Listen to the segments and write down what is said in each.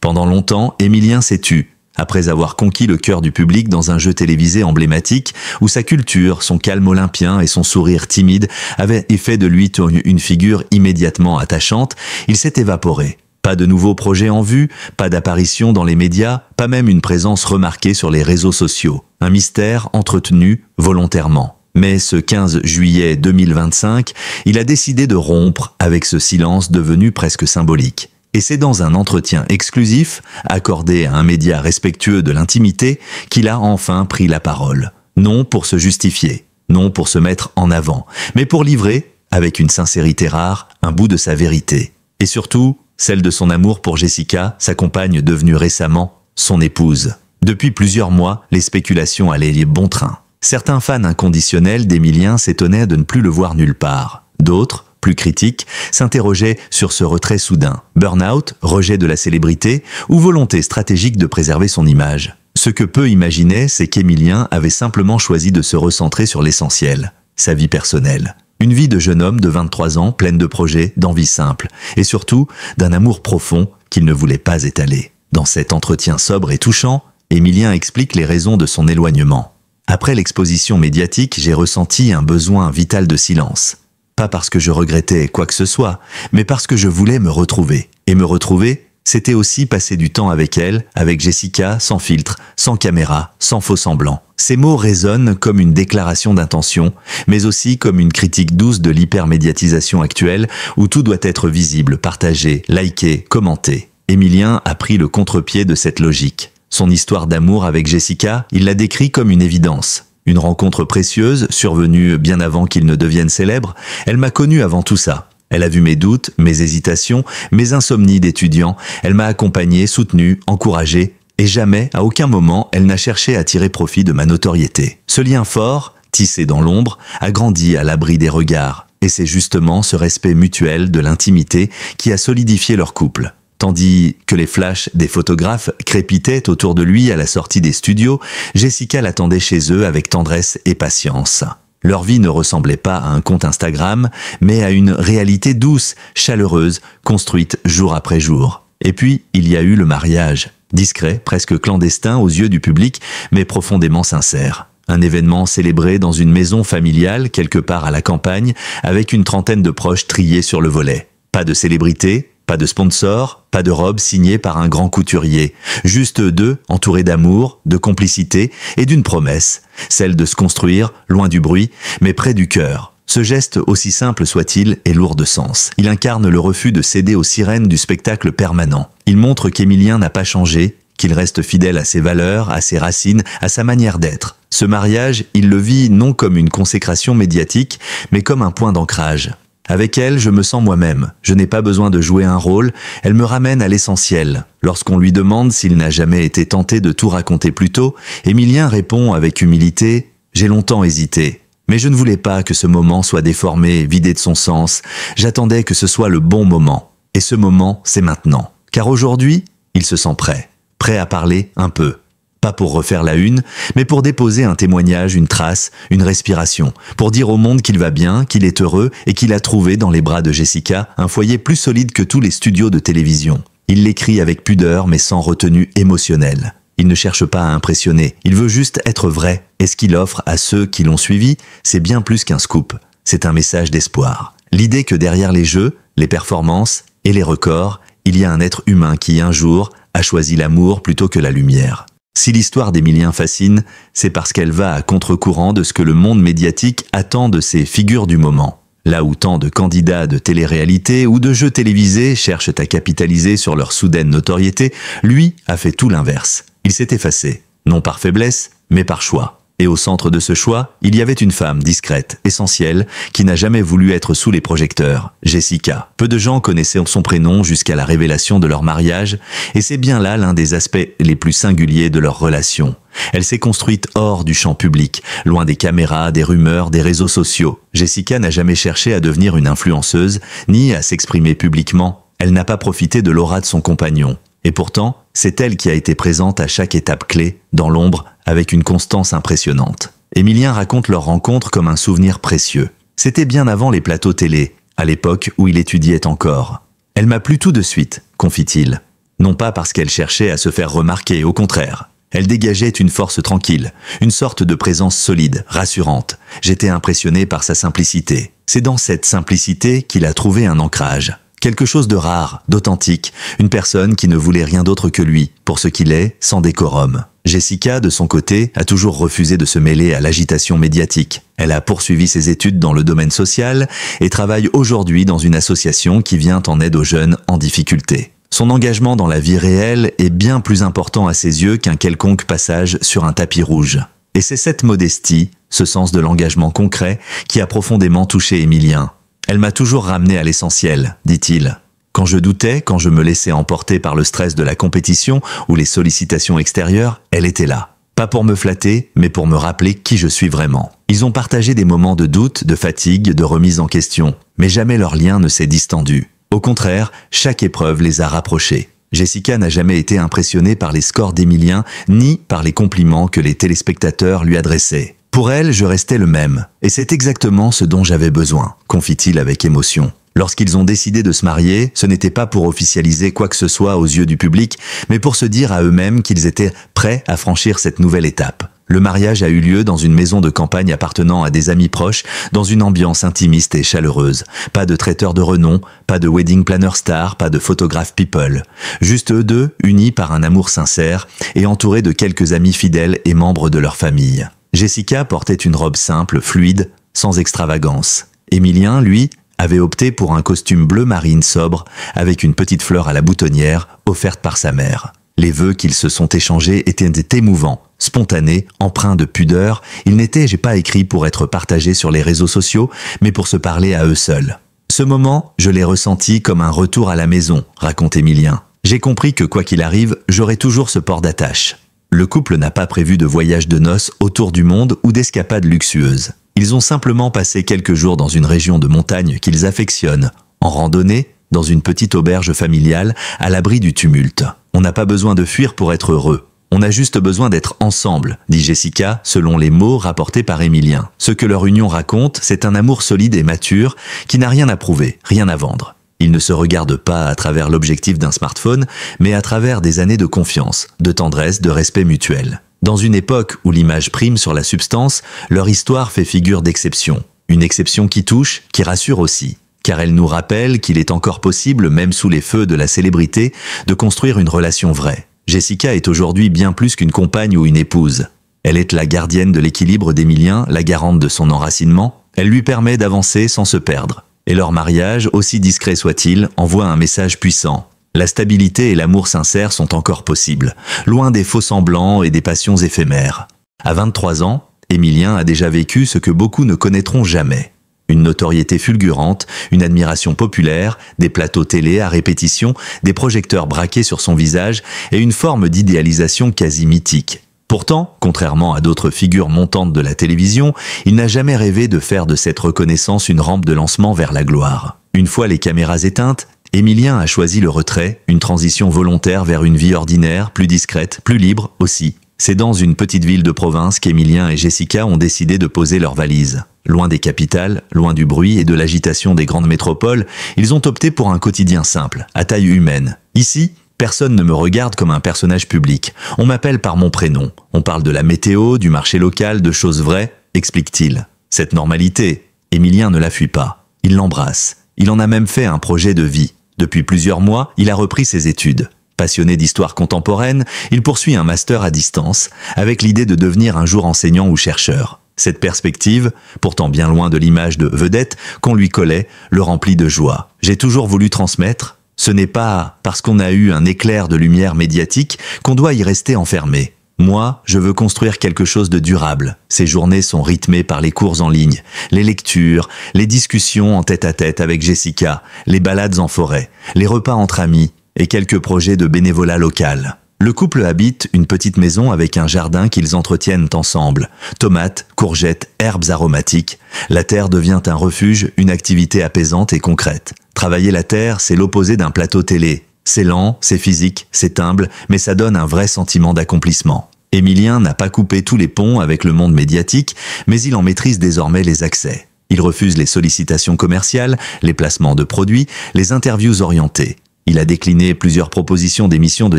Pendant longtemps, Émilien s'est tu, après avoir conquis le cœur du public dans un jeu télévisé emblématique où sa culture, son calme olympien et son sourire timide avaient fait de lui une figure immédiatement attachante. Il s'est évaporé. Pas de nouveaux projets en vue, pas d'apparition dans les médias, pas même une présence remarquée sur les réseaux sociaux. Un mystère entretenu volontairement. Mais ce 15 juillet 2025, il a décidé de rompre avec ce silence devenu presque symbolique. Et c'est dans un entretien exclusif, accordé à un média respectueux de l'intimité, qu'il a enfin pris la parole. Non pour se justifier, non pour se mettre en avant, mais pour livrer, avec une sincérité rare, un bout de sa vérité. Et surtout, celle de son amour pour Jessica, sa compagne devenue récemment son épouse. Depuis plusieurs mois, les spéculations allaient bon train. Certains fans inconditionnels d'Émilien s'étonnaient de ne plus le voir nulle part. D'autres, plus critiques, s'interrogeaient sur ce retrait soudain. Burn-out, rejet de la célébrité ou volonté stratégique de préserver son image. Ce que peu imaginaient, c'est qu'Émilien avait simplement choisi de se recentrer sur l'essentiel, sa vie personnelle. Une vie de jeune homme de 23 ans, pleine de projets, d'envies simples, et surtout d'un amour profond qu'il ne voulait pas étaler. Dans cet entretien sobre et touchant, Émilien explique les raisons de son éloignement. Après l'exposition médiatique, j'ai ressenti un besoin vital de silence. Pas parce que je regrettais quoi que ce soit, mais parce que je voulais me retrouver. Et me retrouver, c'était aussi passer du temps avec elle, avec Jessica, sans filtre, sans caméra, sans faux semblant. Ces mots résonnent comme une déclaration d'intention, mais aussi comme une critique douce de l'hypermédiatisation actuelle où tout doit être visible, partagé, liké, commenté. Émilien a pris le contre-pied de cette logique. Son histoire d'amour avec Jessica, il l'a décrit comme une évidence. Une rencontre précieuse, survenue bien avant qu'il ne devienne célèbre. Elle m'a connu avant tout ça. Elle a vu mes doutes, mes hésitations, mes insomnies d'étudiant. Elle m'a accompagné, soutenu, encouragé. Et jamais, à aucun moment, elle n'a cherché à tirer profit de ma notoriété. Ce lien fort, tissé dans l'ombre, a grandi à l'abri des regards. Et c'est justement ce respect mutuel de l'intimité qui a solidifié leur couple. Tandis que les flashs des photographes crépitaient autour de lui à la sortie des studios, Jessica l'attendait chez eux avec tendresse et patience. Leur vie ne ressemblait pas à un compte Instagram, mais à une réalité douce, chaleureuse, construite jour après jour. Et puis, il y a eu le mariage. Discret, presque clandestin aux yeux du public, mais profondément sincère. Un événement célébré dans une maison familiale, quelque part à la campagne, avec une trentaine de proches triés sur le volet. Pas de célébrité, pas de sponsor, pas de robe signée par un grand couturier. Juste eux deux, entourés d'amour, de complicité et d'une promesse. Celle de se construire, loin du bruit, mais près du cœur. Ce geste, aussi simple soit-il, est lourd de sens. Il incarne le refus de céder aux sirènes du spectacle permanent. Il montre qu'Émilien n'a pas changé, qu'il reste fidèle à ses valeurs, à ses racines, à sa manière d'être. Ce mariage, il le vit non comme une consécration médiatique, mais comme un point d'ancrage. Avec elle, je me sens moi-même. Je n'ai pas besoin de jouer un rôle. Elle me ramène à l'essentiel. Lorsqu'on lui demande s'il n'a jamais été tenté de tout raconter plus tôt, Émilien répond avec humilité « J'ai longtemps hésité. Mais je ne voulais pas que ce moment soit déformé, vidé de son sens. J'attendais que ce soit le bon moment. Et ce moment, c'est maintenant. Car aujourd'hui, il se sent prêt. Prêt à parler un peu. Pas pour refaire la une, mais pour déposer un témoignage, une trace, une respiration, pour dire au monde qu'il va bien, qu'il est heureux et qu'il a trouvé dans les bras de Jessica un foyer plus solide que tous les studios de télévision. Il l'écrit avec pudeur mais sans retenue émotionnelle. Il ne cherche pas à impressionner, il veut juste être vrai. Et ce qu'il offre à ceux qui l'ont suivi, c'est bien plus qu'un scoop. C'est un message d'espoir. L'idée que derrière les jeux, les performances et les records, il y a un être humain qui un jour a choisi l'amour plutôt que la lumière. Si l'histoire d'Émilien fascine, c'est parce qu'elle va à contre-courant de ce que le monde médiatique attend de ces figures du moment. Là où tant de candidats de télé-réalité ou de jeux télévisés cherchent à capitaliser sur leur soudaine notoriété, lui a fait tout l'inverse. Il s'est effacé, non par faiblesse, mais par choix. Et au centre de ce choix, il y avait une femme discrète, essentielle, qui n'a jamais voulu être sous les projecteurs, Jessica. Peu de gens connaissaient son prénom jusqu'à la révélation de leur mariage, et c'est bien là l'un des aspects les plus singuliers de leur relation. Elle s'est construite hors du champ public, loin des caméras, des rumeurs, des réseaux sociaux. Jessica n'a jamais cherché à devenir une influenceuse, ni à s'exprimer publiquement. Elle n'a pas profité de l'aura de son compagnon. Et pourtant, c'est elle qui a été présente à chaque étape clé, dans l'ombre, avec une constance impressionnante. Émilien raconte leur rencontre comme un souvenir précieux. C'était bien avant les plateaux télé, à l'époque où il étudiait encore. « Elle m'a plu tout de suite », confie-t-il. Non pas parce qu'elle cherchait à se faire remarquer, au contraire. Elle dégageait une force tranquille, une sorte de présence solide, rassurante. J'étais impressionné par sa simplicité. C'est dans cette simplicité qu'il a trouvé un ancrage. Quelque chose de rare, d'authentique, une personne qui ne voulait rien d'autre que lui, pour ce qu'il est, sans décorum. Jessica, de son côté, a toujours refusé de se mêler à l'agitation médiatique. Elle a poursuivi ses études dans le domaine social et travaille aujourd'hui dans une association qui vient en aide aux jeunes en difficulté. Son engagement dans la vie réelle est bien plus important à ses yeux qu'un quelconque passage sur un tapis rouge. Et c'est cette modestie, ce sens de l'engagement concret, qui a profondément touché Émilien. Elle m'a toujours ramené à l'essentiel, dit-il. Quand je doutais, quand je me laissais emporter par le stress de la compétition ou les sollicitations extérieures, elle était là. Pas pour me flatter, mais pour me rappeler qui je suis vraiment. Ils ont partagé des moments de doute, de fatigue, de remise en question, mais jamais leur lien ne s'est distendu. Au contraire, chaque épreuve les a rapprochés. Jessica n'a jamais été impressionnée par les scores d'Émilien, ni par les compliments que les téléspectateurs lui adressaient. Pour elle, je restais le même, et c'est exactement ce dont j'avais besoin, confie-t-il avec émotion. Lorsqu'ils ont décidé de se marier, ce n'était pas pour officialiser quoi que ce soit aux yeux du public, mais pour se dire à eux-mêmes qu'ils étaient prêts à franchir cette nouvelle étape. Le mariage a eu lieu dans une maison de campagne appartenant à des amis proches, dans une ambiance intimiste et chaleureuse. Pas de traiteur de renom, pas de wedding planner star, pas de photographe people. Juste eux deux, unis par un amour sincère et entourés de quelques amis fidèles et membres de leur famille. Jessica portait une robe simple, fluide, sans extravagance. Émilien, lui, avait opté pour un costume bleu marine sobre, avec une petite fleur à la boutonnière, offerte par sa mère. Les vœux qu'ils se sont échangés étaient émouvants, spontanés, empreints de pudeur. Ils n'étaient pas écrits pour être partagés sur les réseaux sociaux, mais pour se parler à eux seuls. Ce moment, je l'ai ressenti comme un retour à la maison, raconte Émilien. J'ai compris que quoi qu'il arrive, j'aurai toujours ce port d'attache. Le couple n'a pas prévu de voyage de noces autour du monde ou d'escapades luxueuses. Ils ont simplement passé quelques jours dans une région de montagne qu'ils affectionnent, en randonnée, dans une petite auberge familiale, à l'abri du tumulte. On n'a pas besoin de fuir pour être heureux. On a juste besoin d'être ensemble, dit Jessica, selon les mots rapportés par Émilien. Ce que leur union raconte, c'est un amour solide et mature qui n'a rien à prouver, rien à vendre. Ils ne se regardent pas à travers l'objectif d'un smartphone, mais à travers des années de confiance, de tendresse, de respect mutuel. Dans une époque où l'image prime sur la substance, leur histoire fait figure d'exception. Une exception qui touche, qui rassure aussi. Car elle nous rappelle qu'il est encore possible, même sous les feux de la célébrité, de construire une relation vraie. Jessica est aujourd'hui bien plus qu'une compagne ou une épouse. Elle est la gardienne de l'équilibre d'Émilien, la garante de son enracinement. Elle lui permet d'avancer sans se perdre. Et leur mariage, aussi discret soit-il, envoie un message puissant. La stabilité et l'amour sincère sont encore possibles, loin des faux-semblants et des passions éphémères. À 23 ans, Émilien a déjà vécu ce que beaucoup ne connaîtront jamais. Une notoriété fulgurante, une admiration populaire, des plateaux télé à répétition, des projecteurs braqués sur son visage et une forme d'idéalisation quasi mythique. Pourtant, contrairement à d'autres figures montantes de la télévision, il n'a jamais rêvé de faire de cette reconnaissance une rampe de lancement vers la gloire. Une fois les caméras éteintes, Émilien a choisi le retrait, une transition volontaire vers une vie ordinaire, plus discrète, plus libre aussi. C'est dans une petite ville de province qu'Émilien et Jessica ont décidé de poser leurs valises. Loin des capitales, loin du bruit et de l'agitation des grandes métropoles, ils ont opté pour un quotidien simple, à taille humaine. Ici, personne ne me regarde comme un personnage public. On m'appelle par mon prénom. On parle de la météo, du marché local, de choses vraies, explique-t-il. Cette normalité, Émilien ne la fuit pas. Il l'embrasse. Il en a même fait un projet de vie. Depuis plusieurs mois, il a repris ses études. Passionné d'histoire contemporaine, il poursuit un master à distance, avec l'idée de devenir un jour enseignant ou chercheur. Cette perspective, pourtant bien loin de l'image de vedette qu'on lui collait, le remplit de joie. J'ai toujours voulu transmettre. Ce n'est pas parce qu'on a eu un éclair de lumière médiatique qu'on doit y rester enfermé. Moi, je veux construire quelque chose de durable. Ces journées sont rythmées par les cours en ligne, les lectures, les discussions en tête-à-tête avec Jessica, les balades en forêt, les repas entre amis et quelques projets de bénévolat local. Le couple habite une petite maison avec un jardin qu'ils entretiennent ensemble. Tomates, courgettes, herbes aromatiques. La terre devient un refuge, une activité apaisante et concrète. Travailler la terre, c'est l'opposé d'un plateau télé. C'est lent, c'est physique, c'est humble, mais ça donne un vrai sentiment d'accomplissement. Émilien n'a pas coupé tous les ponts avec le monde médiatique, mais il en maîtrise désormais les accès. Il refuse les sollicitations commerciales, les placements de produits, les interviews orientées. Il a décliné plusieurs propositions d'émissions de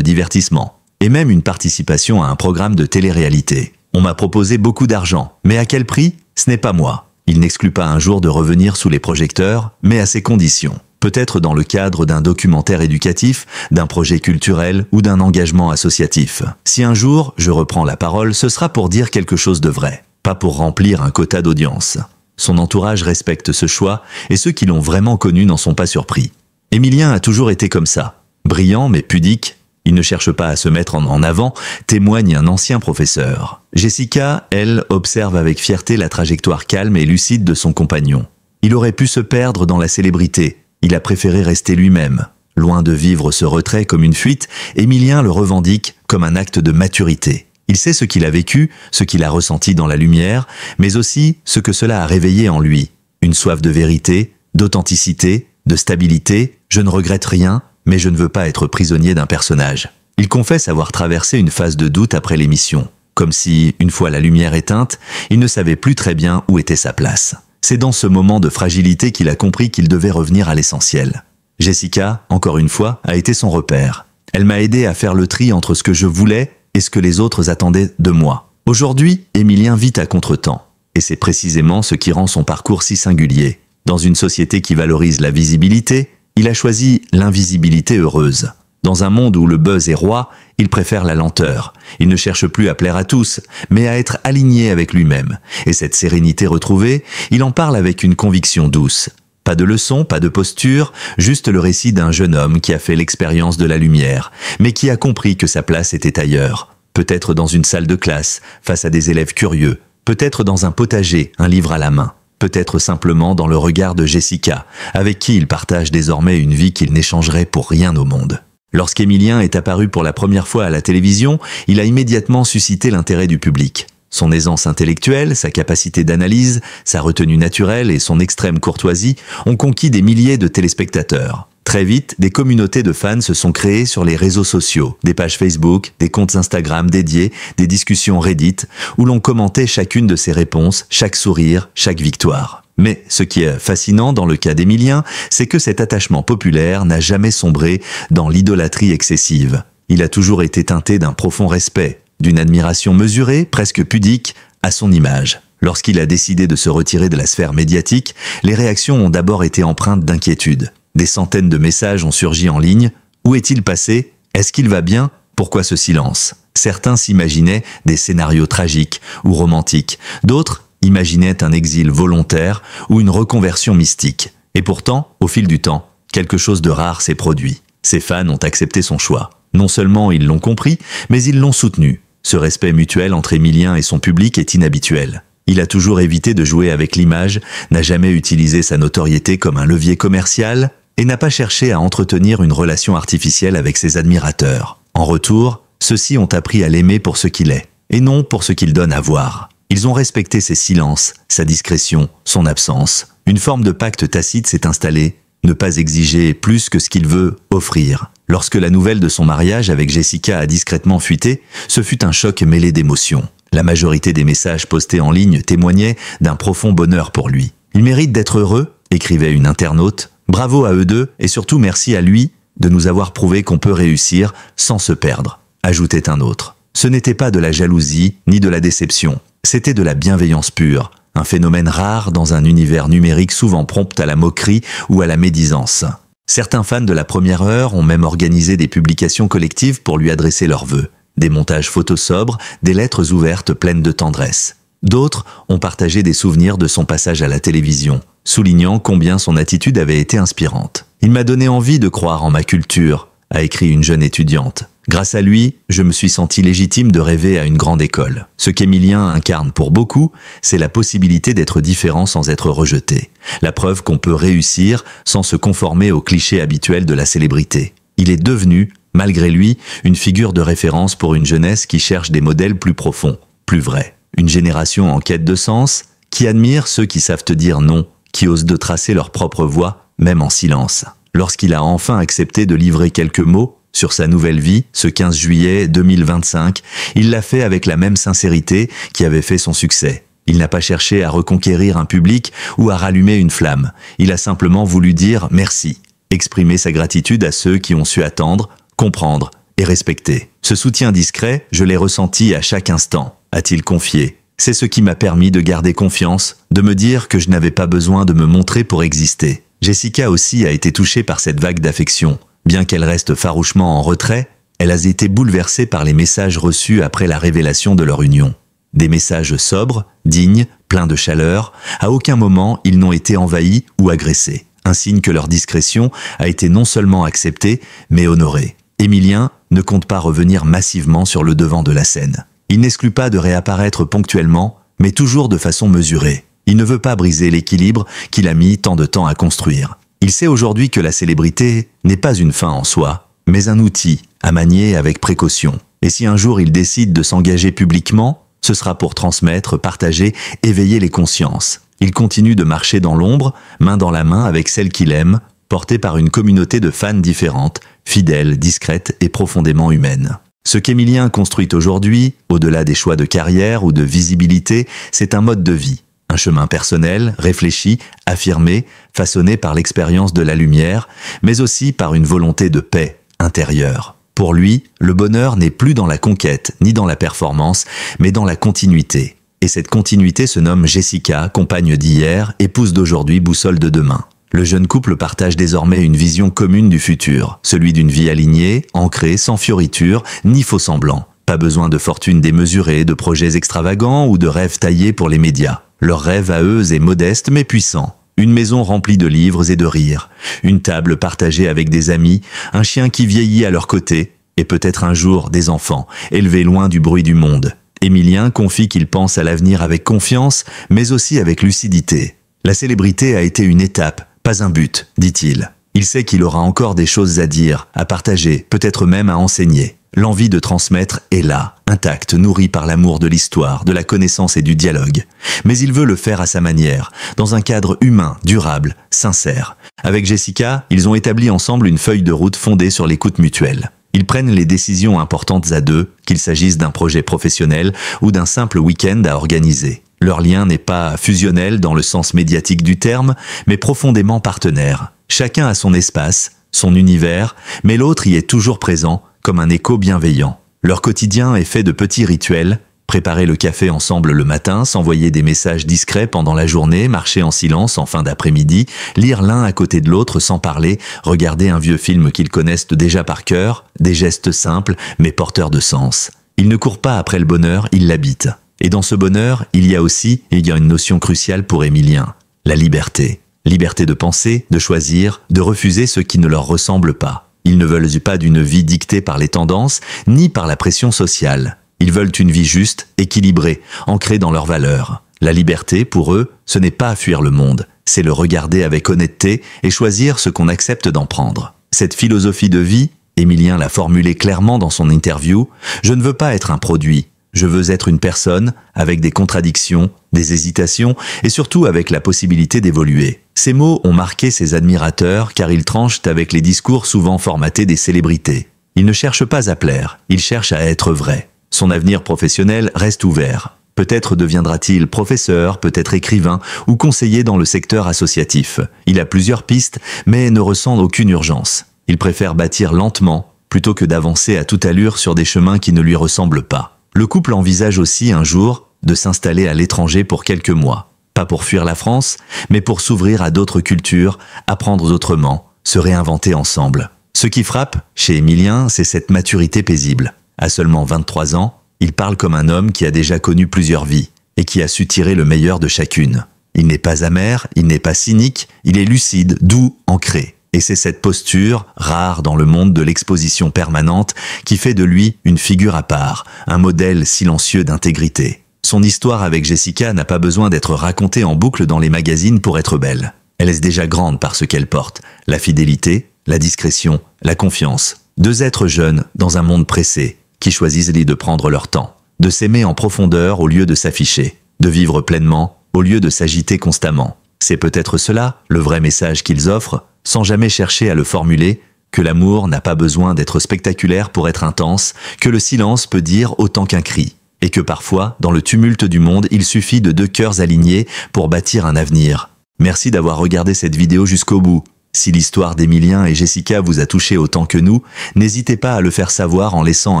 divertissement, et même une participation à un programme de télé-réalité. On m'a proposé beaucoup d'argent, mais à quel prix? Ce n'est pas moi. Il n'exclut pas un jour de revenir sous les projecteurs, mais à ses conditions. Peut-être dans le cadre d'un documentaire éducatif, d'un projet culturel ou d'un engagement associatif. Si un jour je reprends la parole, ce sera pour dire quelque chose de vrai, pas pour remplir un quota d'audience. Son entourage respecte ce choix et ceux qui l'ont vraiment connu n'en sont pas surpris. Émilien a toujours été comme ça, brillant mais pudique. Il ne cherche pas à se mettre en avant, témoigne un ancien professeur. Jessica, elle, observe avec fierté la trajectoire calme et lucide de son compagnon. Il aurait pu se perdre dans la célébrité. Il a préféré rester lui-même. Loin de vivre ce retrait comme une fuite, Émilien le revendique comme un acte de maturité. Il sait ce qu'il a vécu, ce qu'il a ressenti dans la lumière, mais aussi ce que cela a réveillé en lui. Une soif de vérité, d'authenticité, de stabilité. Je ne regrette rien, mais je ne veux pas être prisonnier d'un personnage. Il confesse avoir traversé une phase de doute après l'émission, comme si, une fois la lumière éteinte, il ne savait plus très bien où était sa place. C'est dans ce moment de fragilité qu'il a compris qu'il devait revenir à l'essentiel. Jessica, encore une fois, a été son repère. Elle m'a aidé à faire le tri entre ce que je voulais et ce que les autres attendaient de moi. Aujourd'hui, Émilien vit à contretemps. Et c'est précisément ce qui rend son parcours si singulier. Dans une société qui valorise la visibilité, il a choisi l'invisibilité heureuse. Dans un monde où le buzz est roi, il préfère la lenteur. Il ne cherche plus à plaire à tous, mais à être aligné avec lui-même. Et cette sérénité retrouvée, il en parle avec une conviction douce. Pas de leçon, pas de posture, juste le récit d'un jeune homme qui a fait l'expérience de la lumière, mais qui a compris que sa place était ailleurs. Peut-être dans une salle de classe, face à des élèves curieux. Peut-être dans un potager, un livre à la main. Peut-être simplement dans le regard de Jessica, avec qui il partage désormais une vie qu'il n'échangerait pour rien au monde. Lorsqu'Émilien est apparu pour la première fois à la télévision, il a immédiatement suscité l'intérêt du public. Son aisance intellectuelle, sa capacité d'analyse, sa retenue naturelle et son extrême courtoisie ont conquis des milliers de téléspectateurs. Très vite, des communautés de fans se sont créées sur les réseaux sociaux, des pages Facebook, des comptes Instagram dédiés, des discussions Reddit, où l'on commentait chacune de ses réponses, chaque sourire, chaque victoire. Mais ce qui est fascinant dans le cas d'Émilien, c'est que cet attachement populaire n'a jamais sombré dans l'idolâtrie excessive. Il a toujours été teinté d'un profond respect, d'une admiration mesurée, presque pudique, à son image. Lorsqu'il a décidé de se retirer de la sphère médiatique, les réactions ont d'abord été empreintes d'inquiétude. Des centaines de messages ont surgi en ligne. Où est-il passé? Est-ce qu'il va bien? Pourquoi ce silence? Certains s'imaginaient des scénarios tragiques ou romantiques. D'autres imaginaient un exil volontaire ou une reconversion mystique. Et pourtant, au fil du temps, quelque chose de rare s'est produit. Ses fans ont accepté son choix. Non seulement ils l'ont compris, mais ils l'ont soutenu. Ce respect mutuel entre Émilien et son public est inhabituel. Il a toujours évité de jouer avec l'image, n'a jamais utilisé sa notoriété comme un levier commercial et n'a pas cherché à entretenir une relation artificielle avec ses admirateurs. En retour, ceux-ci ont appris à l'aimer pour ce qu'il est, et non pour ce qu'il donne à voir. Ils ont respecté ses silences, sa discrétion, son absence. Une forme de pacte tacite s'est installée, ne pas exiger plus que ce qu'il veut offrir. Lorsque la nouvelle de son mariage avec Jessica a discrètement fuité, ce fut un choc mêlé d'émotions. La majorité des messages postés en ligne témoignaient d'un profond bonheur pour lui. « Il mérite d'être heureux », écrivait une internaute. « Bravo à eux deux et surtout merci à lui de nous avoir prouvé qu'on peut réussir sans se perdre », ajoutait un autre. Ce n'était pas de la jalousie ni de la déception, c'était de la bienveillance pure, un phénomène rare dans un univers numérique souvent prompt à la moquerie ou à la médisance. Certains fans de la première heure ont même organisé des publications collectives pour lui adresser leurs vœux. Des montages photos sobres, des lettres ouvertes pleines de tendresse. D'autres ont partagé des souvenirs de son passage à la télévision, soulignant combien son attitude avait été inspirante. « Il m'a donné envie de croire en ma culture », a écrit une jeune étudiante. « Grâce à lui, je me suis sentie légitime de rêver à une grande école. » Ce qu'Émilien incarne pour beaucoup, c'est la possibilité d'être différent sans être rejeté. La preuve qu'on peut réussir sans se conformer aux clichés habituels de la célébrité. Il est devenu, malgré lui, une figure de référence pour une jeunesse qui cherche des modèles plus profonds, plus vrais. Une génération en quête de sens, qui admire ceux qui savent te dire non, qui osent de tracer leur propre voie, même en silence. Lorsqu'il a enfin accepté de livrer quelques mots sur sa nouvelle vie, ce 15 juillet 2025, il l'a fait avec la même sincérité qui avait fait son succès. Il n'a pas cherché à reconquérir un public ou à rallumer une flamme. Il a simplement voulu dire merci. exprimer sa gratitude à ceux qui ont su attendre, comprendre et respecter. Ce soutien discret, je l'ai ressenti à chaque instant, a-t-il confié. C'est ce qui m'a permis de garder confiance, de me dire que je n'avais pas besoin de me montrer pour exister. Jessica aussi a été touchée par cette vague d'affection. Bien qu'elle reste farouchement en retrait, elle a été bouleversée par les messages reçus après la révélation de leur union. Des messages sobres, dignes, pleins de chaleur, à aucun moment ils n'ont été envahis ou agressés. Un signe que leur discrétion a été non seulement acceptée, mais honorée. Émilien ne compte pas revenir massivement sur le devant de la scène. Il n'exclut pas de réapparaître ponctuellement, mais toujours de façon mesurée. Il ne veut pas briser l'équilibre qu'il a mis tant de temps à construire. Il sait aujourd'hui que la célébrité n'est pas une fin en soi, mais un outil à manier avec précaution. Et si un jour il décide de s'engager publiquement, ce sera pour transmettre, partager, éveiller les consciences. Il continue de marcher dans l'ombre, main dans la main avec celle qu'il aime, porté par une communauté de fans différentes, fidèles, discrètes et profondément humaines. Ce qu'Émilien construit aujourd'hui, au-delà des choix de carrière ou de visibilité, c'est un mode de vie. Un chemin personnel, réfléchi, affirmé, façonné par l'expérience de la lumière, mais aussi par une volonté de paix intérieure. Pour lui, le bonheur n'est plus dans la conquête, ni dans la performance, mais dans la continuité. Et cette continuité se nomme Jessica, compagne d'hier, épouse d'aujourd'hui, boussole de demain. Le jeune couple partage désormais une vision commune du futur, celui d'une vie alignée, ancrée, sans fioritures, ni faux semblants. Pas besoin de fortune démesurée, de projets extravagants ou de rêves taillés pour les médias. Leur rêve à eux est modeste mais puissant. Une maison remplie de livres et de rires, une table partagée avec des amis, un chien qui vieillit à leur côté, et peut-être un jour des enfants, élevés loin du bruit du monde. Émilien confie qu'il pense à l'avenir avec confiance, mais aussi avec lucidité. La célébrité a été une étape, pas un but, dit-il. Il sait qu'il aura encore des choses à dire, à partager, peut-être même à enseigner. L'envie de transmettre est là, intacte, nourrie par l'amour de l'histoire, de la connaissance et du dialogue. Mais il veut le faire à sa manière, dans un cadre humain, durable, sincère. Avec Jessica, ils ont établi ensemble une feuille de route fondée sur l'écoute mutuelle. Ils prennent les décisions importantes à deux, qu'il s'agisse d'un projet professionnel ou d'un simple week-end à organiser. Leur lien n'est pas fusionnel dans le sens médiatique du terme, mais profondément partenaire. Chacun a son espace, son univers, mais l'autre y est toujours présent, comme un écho bienveillant. Leur quotidien est fait de petits rituels, préparer le café ensemble le matin, s'envoyer des messages discrets pendant la journée, marcher en silence en fin d'après-midi, lire l'un à côté de l'autre sans parler, regarder un vieux film qu'ils connaissent déjà par cœur, des gestes simples mais porteurs de sens. Ils ne courent pas après le bonheur, ils l'habitent. Et dans ce bonheur, il y a une notion cruciale pour Émilien, la liberté. Liberté de penser, de choisir, de refuser ce qui ne leur ressemble pas. Ils ne veulent pas d'une vie dictée par les tendances, ni par la pression sociale. Ils veulent une vie juste, équilibrée, ancrée dans leurs valeurs. La liberté, pour eux, ce n'est pas fuir le monde, c'est le regarder avec honnêteté et choisir ce qu'on accepte d'en prendre. Cette philosophie de vie, Émilien l'a formulée clairement dans son interview, « Je ne veux pas être un produit, je veux être une personne avec des contradictions, des hésitations et surtout avec la possibilité d'évoluer. » Ces mots ont marqué ses admirateurs car ils tranchent avec les discours souvent formatés des célébrités. Il ne cherche pas à plaire, il cherche à être vrai. Son avenir professionnel reste ouvert. Peut-être deviendra-t-il professeur, peut-être écrivain ou conseiller dans le secteur associatif. Il a plusieurs pistes, mais ne ressent aucune urgence. Il préfère bâtir lentement, plutôt que d'avancer à toute allure sur des chemins qui ne lui ressemblent pas. Le couple envisage aussi un jour de s'installer à l'étranger pour quelques mois. Pas pour fuir la France, mais pour s'ouvrir à d'autres cultures, apprendre autrement, se réinventer ensemble. Ce qui frappe chez Émilien, c'est cette maturité paisible. À seulement 23 ans, il parle comme un homme qui a déjà connu plusieurs vies et qui a su tirer le meilleur de chacune. Il n'est pas amer, il n'est pas cynique, il est lucide, doux, ancré. Et c'est cette posture, rare dans le monde de l'exposition permanente, qui fait de lui une figure à part, un modèle silencieux d'intégrité. Son histoire avec Jessica n'a pas besoin d'être racontée en boucle dans les magazines pour être belle. Elle est déjà grande par ce qu'elle porte, la fidélité, la discrétion, la confiance. Deux êtres jeunes dans un monde pressé, qui choisissent de prendre leur temps, de s'aimer en profondeur au lieu de s'afficher, de vivre pleinement au lieu de s'agiter constamment. C'est peut-être cela, le vrai message qu'ils offrent, sans jamais chercher à le formuler, que l'amour n'a pas besoin d'être spectaculaire pour être intense, que le silence peut dire autant qu'un cri, et que parfois, dans le tumulte du monde, il suffit de deux cœurs alignés pour bâtir un avenir. Merci d'avoir regardé cette vidéo jusqu'au bout. Si l'histoire d'Emilien et Jessica vous a touché autant que nous, n'hésitez pas à le faire savoir en laissant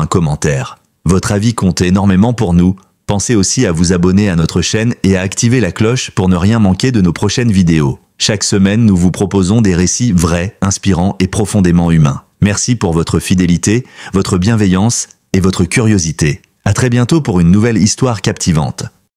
un commentaire. Votre avis compte énormément pour nous. Pensez aussi à vous abonner à notre chaîne et à activer la cloche pour ne rien manquer de nos prochaines vidéos. Chaque semaine, nous vous proposons des récits vrais, inspirants et profondément humains. Merci pour votre fidélité, votre bienveillance et votre curiosité. À très bientôt pour une nouvelle histoire captivante.